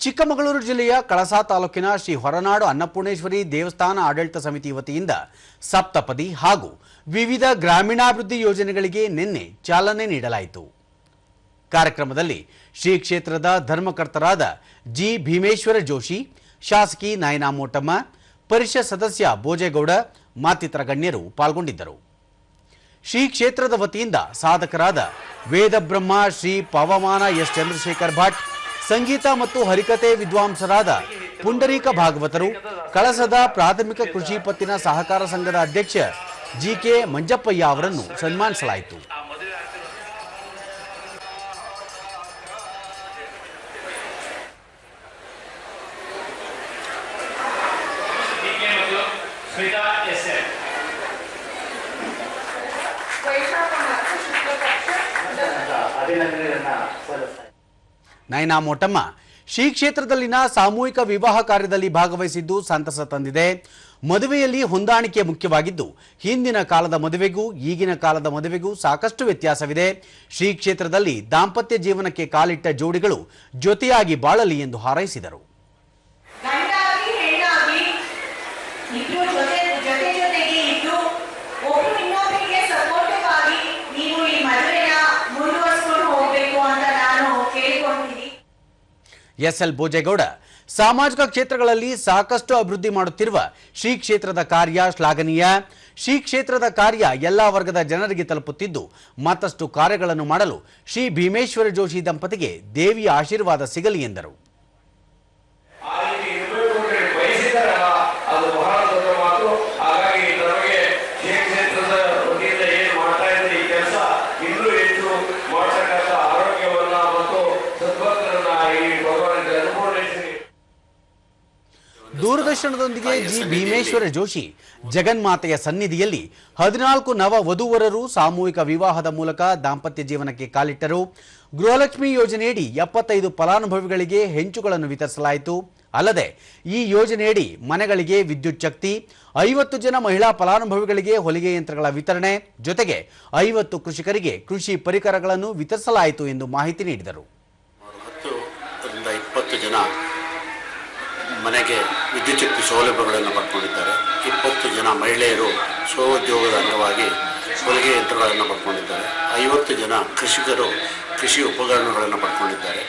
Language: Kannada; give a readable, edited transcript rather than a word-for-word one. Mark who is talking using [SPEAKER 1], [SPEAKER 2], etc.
[SPEAKER 1] ಚಿಕ್ಕಮಗಳೂರು ಜಿಲ್ಲೆಯ ಕಳಸಾ ತಾಲೂಕಿನ ಶ್ರೀ ಹೊರನಾಡು ಅನ್ನಪೂರ್ಣೇಶ್ವರಿ ದೇವಸ್ಥಾನ ಆಡಳಿತ ಸಮಿತಿ ವತಿಯಿಂದ ಸಪ್ತಪದಿ ಹಾಗೂ ವಿವಿಧ ಗ್ರಾಮೀಣಾಭಿವೃದ್ಧಿ ಯೋಜನೆಗಳಿಗೆ ನಿನ್ನೆ ಚಾಲನೆ ನೀಡಲಾಯಿತು. ಕಾರ್ಯಕ್ರಮದಲ್ಲಿ ಶ್ರೀ ಕ್ಷೇತ್ರದ ಧರ್ಮಕರ್ತರಾದ ಜಿ ಭೀಮೇಶ್ವರ ಜೋಶಿ, ಶಾಸಕಿ ನಾಯನಾ ಮೋಟಮ್ಮ, ಪರಿಷತ್ ಸದಸ್ಯ ಬೋಜೇಗೌಡ ಮತ್ತಿತರ ಗಣ್ಯರು ಪಾಲ್ಗೊಂಡಿದ್ದರು. ಶ್ರೀ ಕ್ಷೇತ್ರದ ವತಿಯಿಂದ ಸಾಧಕರಾದ ವೇದಬ್ರಹ್ಮ ಶ್ರೀ ಪವಮಾನ ಎಸ್ ಚಂದ್ರಶೇಖರ್ ಭಟ್, ಸಂಗೀತ ಮತ್ತು ಹರಿಕತೆ ವಿದ್ವಾಂಸರಾದ ಪುಂಡರೀಕ ಭಾಗವತರು, ಕಳಸದ ಪ್ರಾಥಮಿಕ ಕೃಷಿ ಪತ್ತಿನ ಸಹಕಾರ ಸಂಘದ ಅಧ್ಯಕ್ಷ ಜಿಕೆ ಮಂಜಪ್ಪಯ್ಯ ಅವರನ್ನು ಸನ್ಮಾನಿಸಲಾಯಿತು. ನಾಯನಾ ಮೋಟಮ್ಮ ಶ್ರೀ ಕ್ಷೇತ್ರದಲ್ಲಿನ ಸಾಮೂಹಿಕ ವಿವಾಹ ಕಾರ್ಯದಲ್ಲಿ ಭಾಗವಹಿಸಿದ್ದು ಸಂತಸ ತಂದಿದೆ. ಮದುವೆಯಲ್ಲಿ ಹೊಂದಾಣಿಕೆ ಮುಖ್ಯವಾಗಿದ್ದು ಹಿಂದಿನ ಕಾಲದ ಮದುವೆಗೂ ಈಗಿನ ಕಾಲದ ಮದುವೆಗೂ ಸಾಕಷ್ಟು ವ್ಯತ್ಯಾಸವಿದೆ. ಶ್ರೀ ಕ್ಷೇತ್ರದಲ್ಲಿ ದಾಂಪತ್ಯ ಜೀವನಕ್ಕೆ ಕಾಲಿಟ್ಟ ಜೋಡಿಗಳು ಜೊತೆಯಾಗಿ ಬಾಳಲಿ ಎಂದು ಹಾರೈಸಿದರು. ಎಸ್ಎಲ್ ಬೋಜೇಗೌಡ ಸಾಮಾಜಿಕ ಕ್ಷೇತ್ರಗಳಲ್ಲಿ ಸಾಕಷ್ಟು ಅಭಿವೃದ್ಧಿ ಮಾಡುತ್ತಿರುವ ಶ್ರೀ ಕ್ಷೇತ್ರದ ಕಾರ್ಯ ಶ್ಲಾಘನೀಯ. ಶ್ರೀ ಕ್ಷೇತ್ರದ ಕಾರ್ಯ ಎಲ್ಲಾ ವರ್ಗದ ಜನರಿಗೆ ತಲುಪುತ್ತಿದ್ದು ಮತ್ತಷ್ಟು ಕಾರ್ಯಗಳನ್ನು ಮಾಡಲು ಶ್ರೀ ಭೀಮೇಶ್ವರ ಜೋಶಿ ದಂಪತಿಗೆ ದೇವಿಯ ಆಶೀರ್ವಾದ ಸಿಗಲಿ ಎಂದರು. ದೂರದರ್ಶನದೊಂದಿಗೆ ಜಿ ಭೀಮೇಶ್ವರ ಜೋಶಿ ಜಗನ್ಮಾತೆಯ ಸನ್ನಿಧಿಯಲ್ಲಿ 14 ನವ ವಧೂವರರು ಸಾಮೂಹಿಕ ವಿವಾಹದ ಮೂಲಕ ದಾಂಪತ್ಯ ಜೀವನಕ್ಕೆ ಕಾಲಿಟ್ಟರು. ಗೃಹಲಕ್ಷ್ಮಿ ಯೋಜನೆಯಡಿ 75 ಫಲಾನುಭವಿಗಳಿಗೆ ಹೆಂಚುಗಳನ್ನು ವಿತರಿಸಲಾಯಿತು. ಅಲ್ಲದೆ ಈ ಯೋಜನೆಯಡಿ ಮನೆಗಳಿಗೆ ವಿದ್ಯುತ್ ಶಕ್ತಿ, 50 ಜನ ಮಹಿಳಾ ಫಲಾನುಭವಿಗಳಿಗೆ ಹೊಲಿಗೆ ಯಂತ್ರಗಳ ವಿತರಣೆ, ಜೊತೆಗೆ 50 ಕೃಷಿಕರಿಗೆ ಕೃಷಿ ಪರಿಕರಗಳನ್ನು ವಿತರಿಸಲಾಯಿತು ಎಂದು ಮಾಹಿತಿ ನೀಡಿದರು.
[SPEAKER 2] 10 ರಿಂದ 20 ಜನ ಮನೆಗೆ ವಿದ್ಯುತ್ ಶಕ್ತಿ ಸೌಲಭ್ಯಗಳನ್ನು ಪಡ್ಕೊಂಡಿದ್ದಾರೆ. 20 ಜನ ಮಹಿಳೆಯರು ಸ್ವಉದ್ಯೋಗದ ಅಂಗವಾಗಿ ಹೊಲಿಗೆ ಯಂತ್ರಗಳನ್ನು ಪಡ್ಕೊಂಡಿದ್ದಾರೆ. 50 ಜನ ಕೃಷಿಕರು ಕೃಷಿ ಉಪಕರಣಗಳನ್ನು ಪಡ್ಕೊಂಡಿದ್ದಾರೆ.